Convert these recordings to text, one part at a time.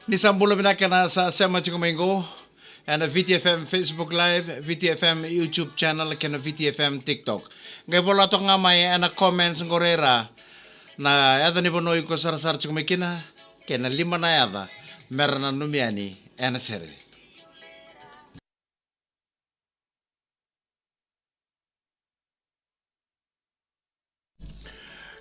Nisambula binakana sa Sema Chikumingo and a VTFM Facebook Live, VTFM YouTube channel, and a VTFM TikTok. Ngay bola to nga may ana comments ngorera na yada ni bonoy ko sar chukumikina kena lima na yada meron na numiani ana sere.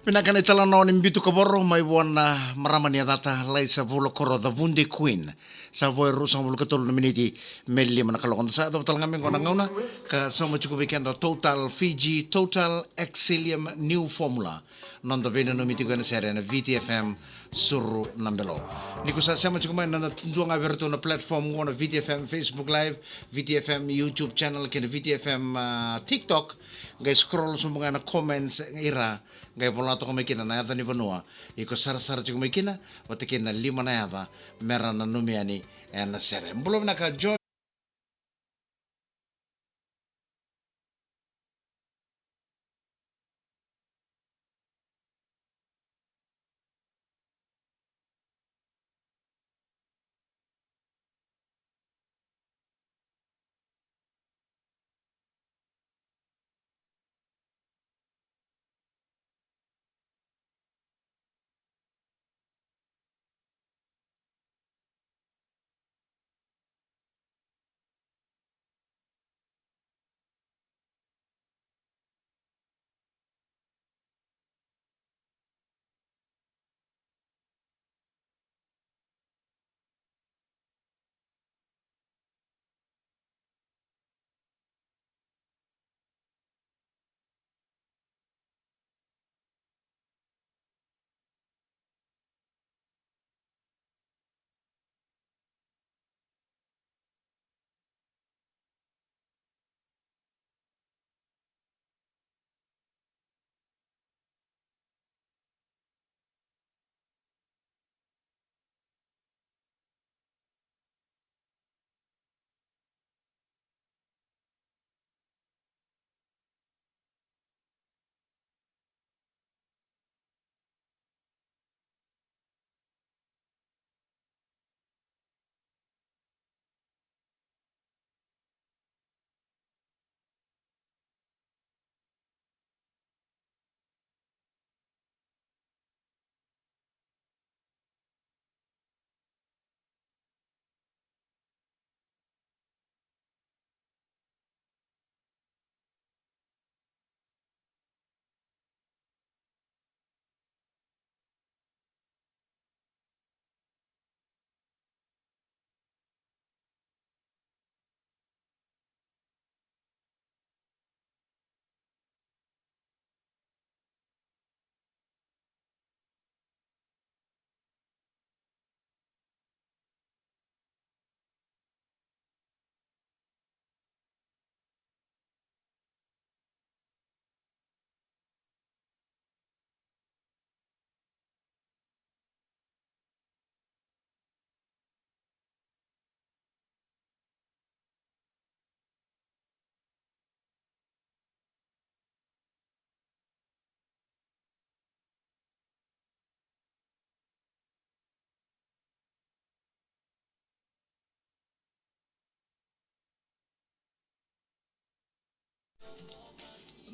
Pinakana itala no ni mbitu kaboro may buwan na maramani data lay sa vulo koro the Vundi Queen sa voy rusang vulo katol na miniti meli manakalokon sa ito talaga ngamin ko nangauna ka sa mo chuko weekend total Fiji total Excellium new formula non da bene no miti ko na sere na VTFM Suru ng Belo. Ni ko sa mo chuko man na duang aberto na platform ko na VTFM Facebook Live, VTFM YouTube channel kina VTFM TikTok guys scroll sa mga na comments ira gaya pola to kumikina na yata ni vanua iko sar ci kumikina watikina lima na yata mera na numiani na sere mbulom na ka joy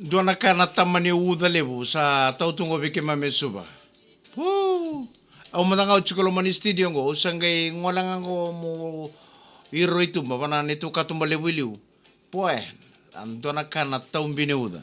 doon na ka natamani uda lebu sa tautungo bike mamesuba. Woo! Au mananga uchikulo mani studio ngo usangay ngolanga ngo mo iro itu mapana nitu katumba lebu iliu. Poe, ando na ka nataumbine uda.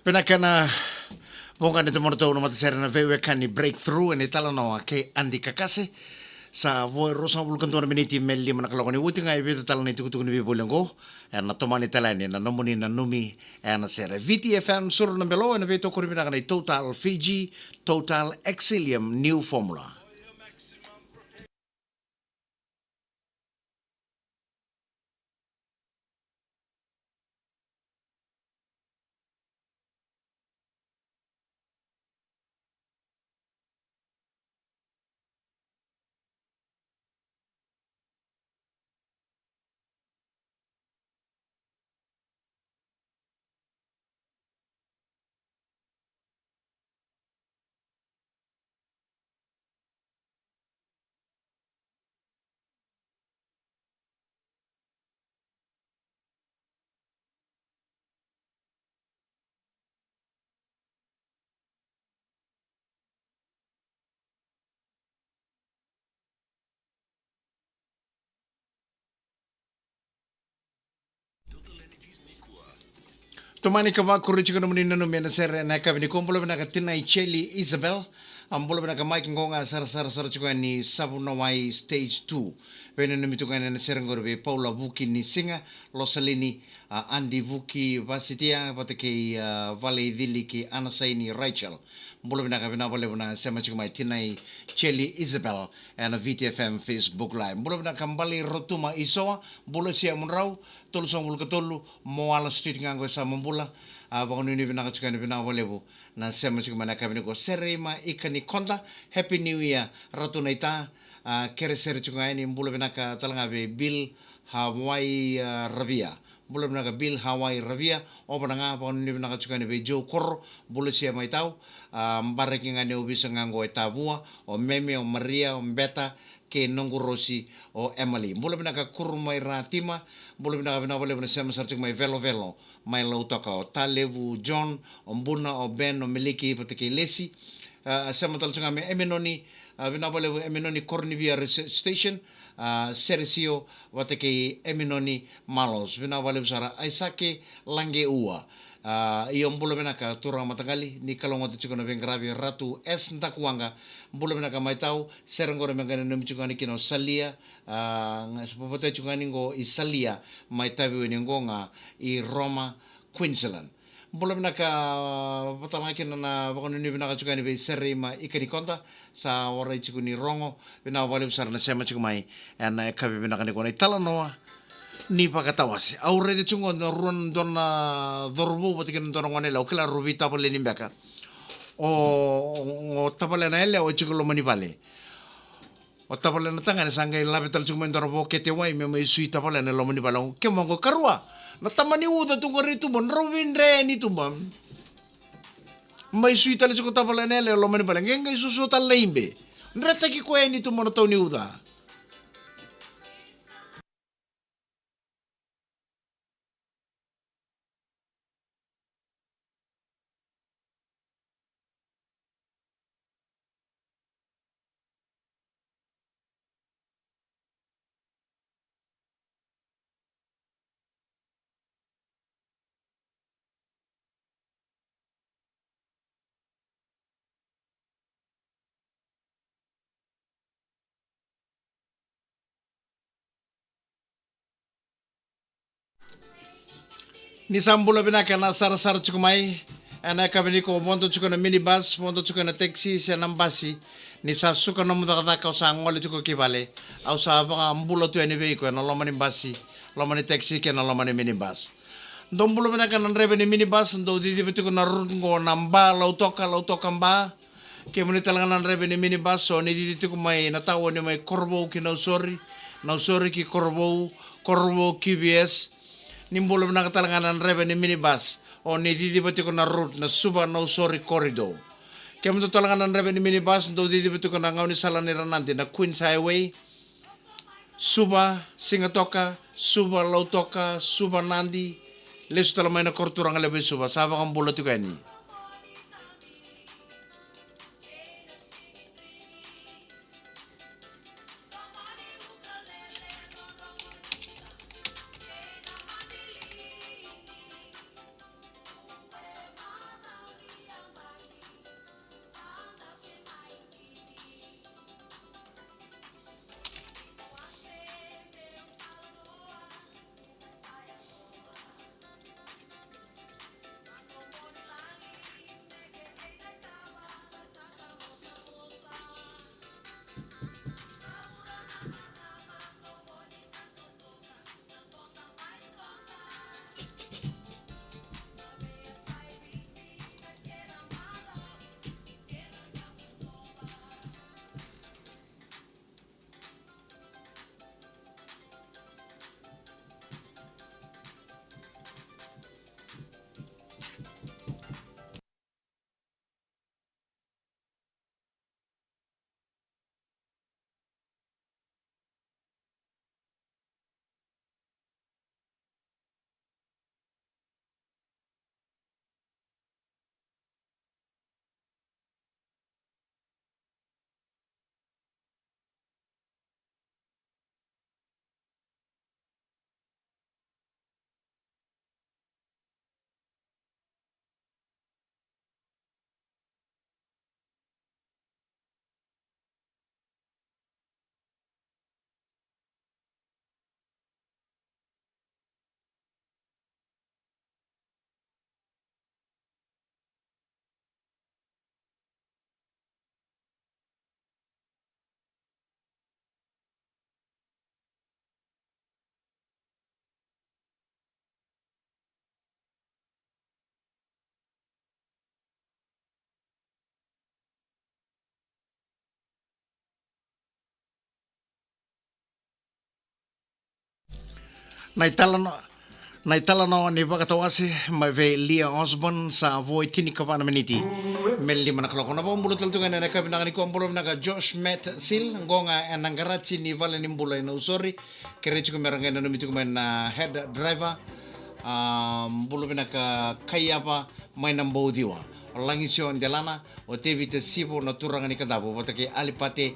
Pinakana bunga nito mo to matasera na vewe kani breakthrough ni tala no ke andi kakase sa voi rosa bulkan to miniti melli mana kalau ni wuti ngai beta tala ni tuku ni bibolengo na tomani tala ni na nomuni na numi na sera VitiFM Suru na Belo na veto kurimina kana total Fiji total Excellium new formula. Tomani kama kuri chikono muni nanu mena sere na kabini kumpulo bina katina Icheli Isabel ambulo bina ka Mike ngonga sara chikono ni sabu na wai stage 2 bena numi tukana na sere ngorbe Paula Vuki ni singa Losalini Andy Vuki Vasitia patake Vale Vili ki Anasaini Rachel ambulo bina ka bina bole bina sema chikono tina Icheli Isabel and VTFM Facebook live ambulo bina kambali rotuma isoa ambulo siya munrau tolu song bulu ketolu moala street nganggo sa mambula bangun ini bina kacukani bina walebu na sema cuk mana kabini ko serema ikani konta happy new year ratu naita kere sere cunga ini mbula bina ka talanga be bill Hawaii rabia mbula bina ka bill Hawaii rabia o bana bangun ini bina kacukani be jo kor bulu sia mai tau mbareki ngane ubisa nganggo etabua o meme o Maria o Beta ke nongu rosi o Emily mbula bina ka kurmai ratima mbula bina ka bina wale bina sema sarcuk mai velo mai lau toka o Talevu John o Mbuna o Ben o Meliki patake lesi sema talcunga me emenoni bina wale emenoni Cornivia station Seresio watake emenoni Malos bina wale besara Aisake Lange Ua iyo mbula bina ka turang matangali ni kalongo tuchukona bengrabi ratu es ntakuanga mbula bina ka maitau serengore mengane nemi chukani kino salia sepopote chukani ngo isalia maitabi weni ngo nga i Roma Queensland mbula bina ka patama kina na bakon ni bina ka chukani be serima ikani konta sa warai chukuni rongo bina wale besar na sema chukumai na kabi bina ka ni kona itala noa ni pakatawasi aure de chungo no run dona dorbu patikin dona ngone la okela rubi tapale ni baka o tapale na ele o chikulo mani pale o tapale na tanga sanga la betal chungo ndorbo kete wai me mai sui tapale na lo mani pala ke mongo karua na tamani uda tu ngori tu bon robin re ni tu bam mai sui tale chungo tapale na ele lo mani pala ngenga susu tal leimbe nreta ki ko ni tu mono to ni uda. Ni sambula binaka na sara chukumai ana kabini ko mondo chukuna minibus mondo chukuna taxi sa nambasi ni sa suka no muda kada ka sa ngole chuko kibale au sa ba ambulo tu ani veiko na lomani basi lomani taxi ke na lomani minibus dombulo binaka na rebe ni minibus ndo di betu na rungo namba lautoka mba ke muni talanga na rebe ni minibus so ni di tu mai na tawo ni mai korbo ki na sorry ki korbo KBS nimbolo na katalanganan rebe ni minibus o ni didi bati ko na route na suba no sorry corridor kaya mo talanganan rebe ni minibus do didi bati ko na ngaw ni sala ni ranante na Queens Highway suba Singatoka suba Lautoka suba Nandi lesu talamay na korturang lebe suba saba kang bulot ko ni. Naitala no Naitala no ni bakatawasi mai ve Lia Osborne sa voi tini kapana meniti. Melli mana kaloko na bombulo taltunga na kabina ni kombulo na ka Josh Matt Sil ngonga anangarachi ni vale ni mbula na usori kerechi ko meranga na mitu ko na head driver bulu bina ka kayapa mai na mbodiwa. Langi sio ndelana o tevi te sipo na turanga ni kadabu batake alipate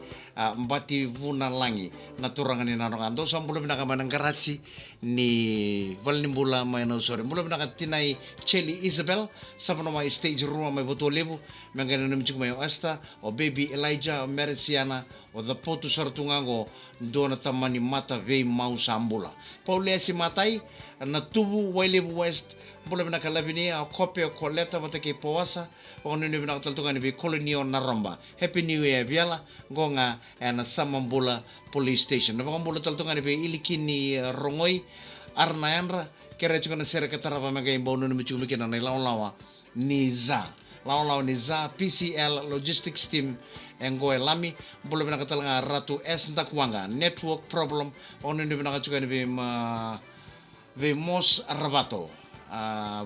mbati vuna langi na turanga ni naronga ndo so mbulu bina ka manangarachi ni valnimbula mai na usori mbulu bina ka tinai Cheli Isabel sapono mai stage room mai boto levu mengana no mchuku mai asta o baby Elijah o Merciana o the potu sartungango ndo na tamani mata vei mau sambula paule si matai na tubu wailebu west mbulu bina ka labini a kope o koleta batake poasa o nini bina ka taltunga ni be kolonio naramba happy new year viala gonga na samambula police station na mbulu taltunga ni be ilikini rongoi arna yanra kere chukana sere katarapa mega imbo nunu michu mikina na lawa niza lawa niza PCL logistics team engoe lami bolo bina katalanga ratu s ndakwanga network problem onu ni bina chukana be ma ve mos rabato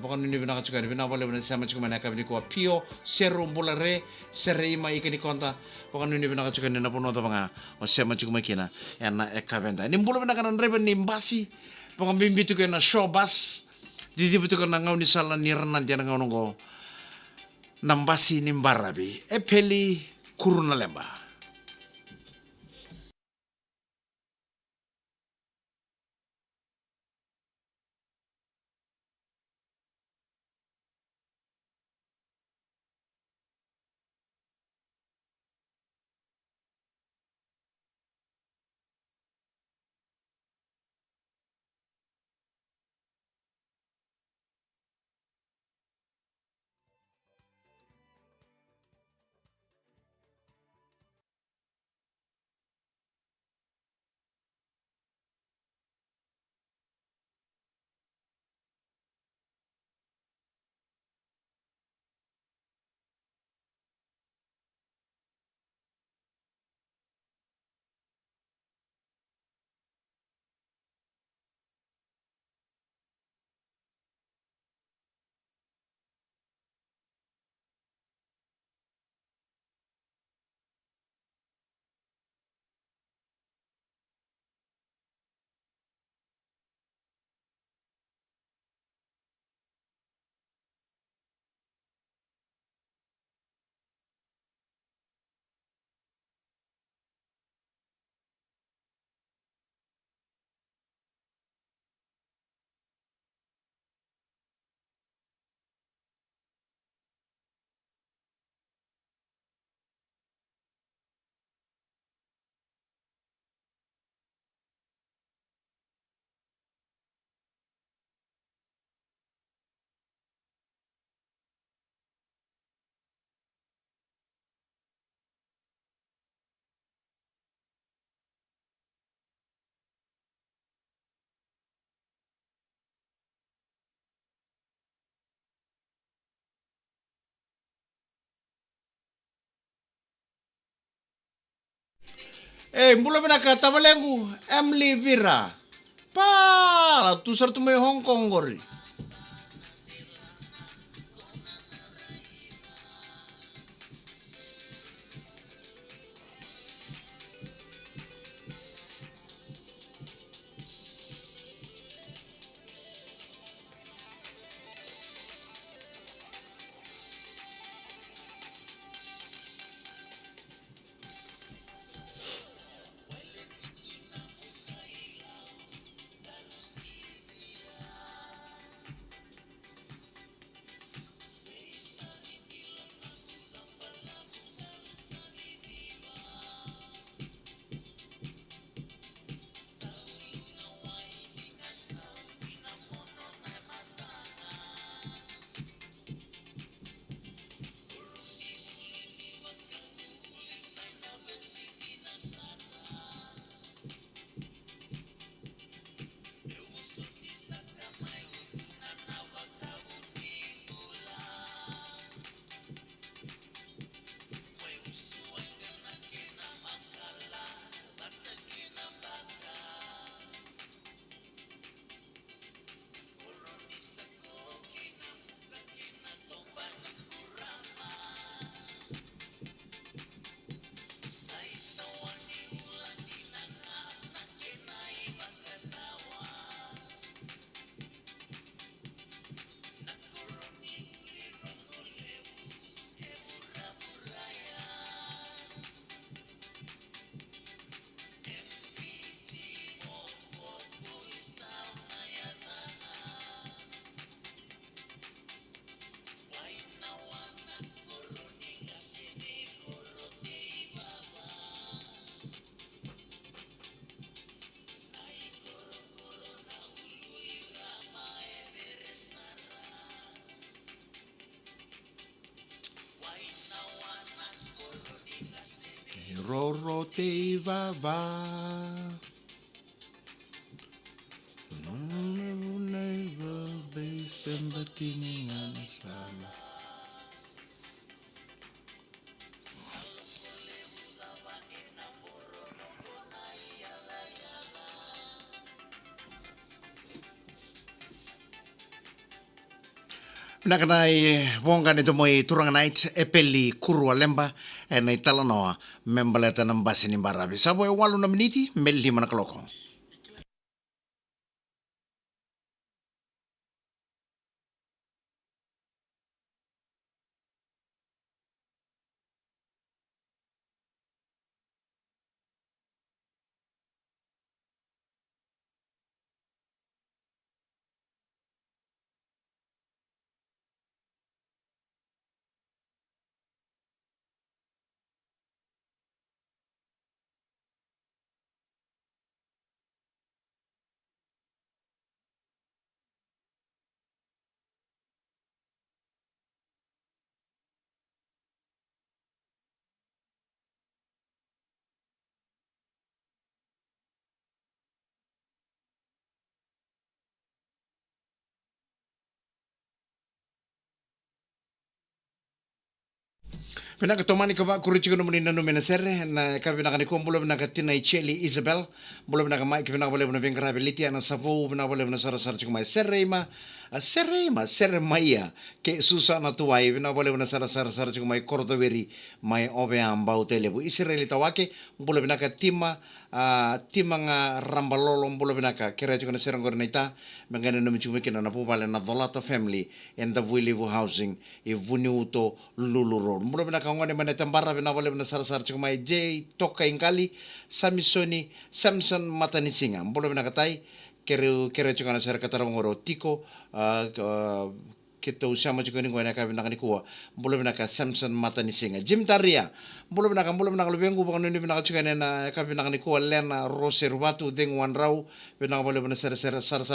pokon ni bina chukana bina bolo bina sama chukana na kabini ko pio seru bulare sere ima ikani konta pokon ni bina chukana na pono ta banga o sama chukana kina ena ekavenda ni bolo bina kana rebe ni mbasi pangambimbitu ko na show bus didibutu ko na ngau ni sala ni ranan dia ngau ngo nambasi ni mbarabi epeli kuruna lemba. Mbula bina ka tabalengu Emily Vira pa tu sartu me Hong Kong gori. Roro te vava. Never based in the tiningan sana. Nakanai wonga nito mo'y turang night epeli kurua lemba na italanoa membaleta ng basi ni Barabi. Sabo ay 8 na miniti, meli man nakaloko. Pinakatomani ka ba kurichi ko naman na numenasere na kapinakani ko mula pinakatina Cheli Isabel mula pinakamay kapinakabalik na pinakability na savo pinakabalik na sarasar chiko may seremaya ke susa na tuwai pinakabalik na sarasar chiko may kordoveri may obeang bautelebu Israeli tawake mula pinakatima tima nga rambalolo mula pinaka kira chiko na serang gornita mangana namin chumiki na napupala na Dolata family and the Vuilivu housing e Vuniuto Lulu Road mula pinaka ngone mana tambara bina wale bina sar cuma J toka ingkali Samisoni Samson Matanisinga mbolo bina katai kere cuma na sar katara ngoro tiko kita usama juga ni ngone ka bina kanikuwa mbolo bina ka Samson Matanisinga Jim Taria mbolo bina lubengu bakon ni bina ka na ka bina kanikuwa Lena Roserwatu deng wanrau bina wale bina sar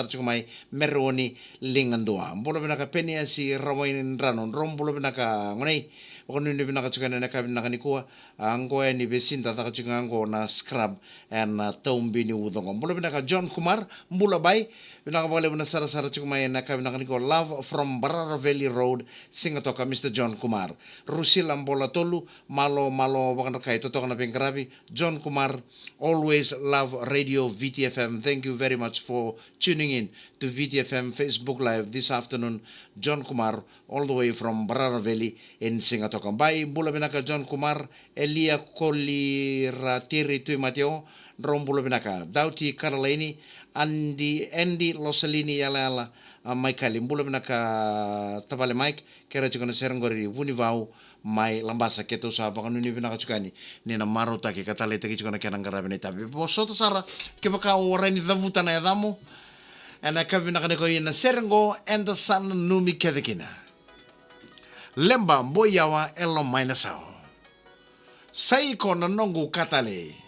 cuma Meroni Lingandua mbolo bina ka penia si rawain ranon mbolo bina ka ngone Wakon ni pinakatsukan na kabinakanikuha ang ko ni besin tatakatsukan ko na scrub and taumbi ni udong. Mula pinaka John Kumar mula bay pinakabali mo na sarasara tsukumay na kabinakanikuha Love from Barara Valley Road Singatoka Mr. John Kumar. Rusil ang bola tolu malo wakan kay totoo na pingkarabi John Kumar always love Radio VitiFM. Thank you very much for tuning in to VitiFM Facebook Live this afternoon. John Kumar all the way from Barara Valley in Singatoka. Bay bula binaka John Kumar Elia Koliratiri Tui Mateo Rombula binaka Dauti Carolini Andy Losalini Yala Michael bula binaka Tabale Mike kera chukana serangori Vunivau mai lambasa keto sa pakan ni binaka chukani ni na marota ke katale te chukana kenang garabene tapi bosoto sara ke baka warani davuta na yadamu ana kabinaka ne ko ina serango and the sun numi kedekina Lemba mboyawa elo mainasao. Sai ko na nongu katale.